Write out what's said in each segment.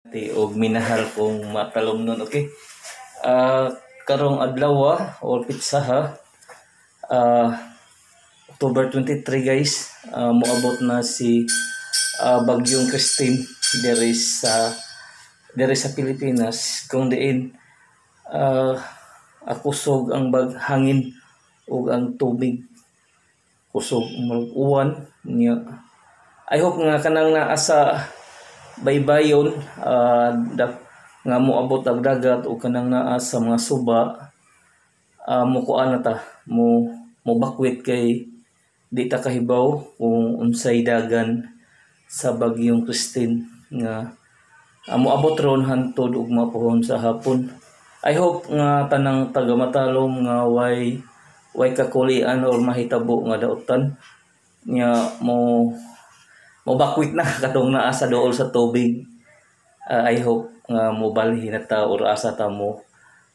Og minahal kong matalom nun, okay? Karong adlaw or pitsaha, October 23 guys, moabot na si Bagyong Christine diri sa Pilipinas, kung diin akusog ang hangin ug ang tubig, kusog mag-uwan niya. I hope nga kanang naa sa baybayon nga moabot ang dagat o kanang naa sa mga suba, mukuan na ta mo bakwit kay di ta kahibaw kung unsay dagan sa Bagyong Christine nga moabot ron hantod ug mapuhon sa hapon. I hope nga tanang taga-Matalom nga way kakulian or mahitabo nga daotan nya mo bakwit na katong naa sa dool sa tubig. I hope nga mobalhin na ta or asa ta mo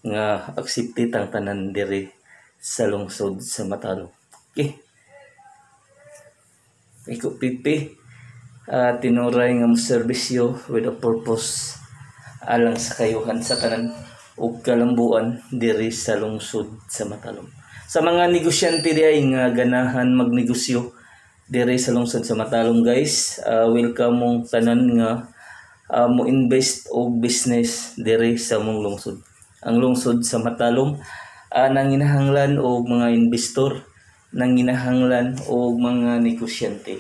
nga aksepti tang tanan diri sa lungsod sa Matalom. Okay. Iko pipi tinuray nga serbisyo with a purpose alang sa kayuhan sa tanan ug kalambuan diri sa lungsod sa Matalom. Sa mga negosyante diay nga ganahan magnegosyo diri sa lungsod sa Matalom guys, welcome mong tanan nga mo invest og business diri sa mong lungsod. Ang lungsod sa Matalom nanginahanglan og mga investor, nanginahanglan og mga negosyante.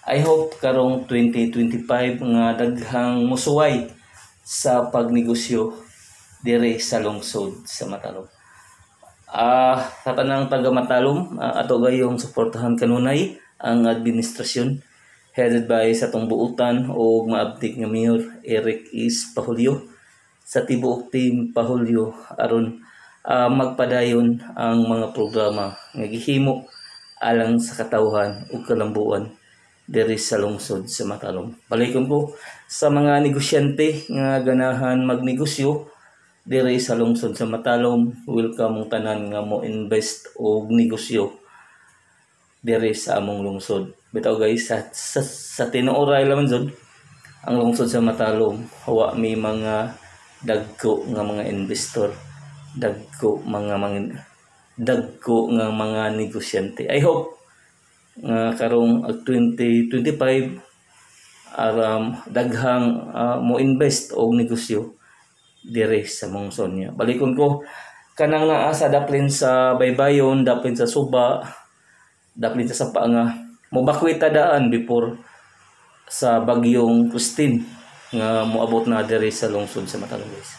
I hope karong 2025 nga daghang musuway sa pagnegosyo diri sa lungsod sa Matalom. Sa tanang taga Matalom, ato gayong suportahan kanunay ang administrasyon headed by sa tungbuutan o maabtik nga Mayor Eric Is Pahulio sa tibuok team Pahulio aron magpadayon ang mga programa nga gihimo alang sa katawhan ug kalambuan diri sa lungsod sa Matalom. Balikon ko sa mga negosyante nga ganahan magnegosyo diri sa lungsod sa Matalom, welcome mong tanan nga mo invest og negosyo diri sa among lungsod. Bitaw guys, sa tinuoray lamang jud ang lungsod sa Matalom, hawa may mga dagko nga mga investor, dagko nga mga negosyante. I hope nga karong 2025 daghang mo invest og negosyo diri sa lungsod niya. Balikon ko kanang naa sa daplin sa baybayon, daplin sa suba, daplin sa sapa nga mobakwit ta daan before sa Bagyong Christine nga moabot na diri sa lungsod sa Matalom guys.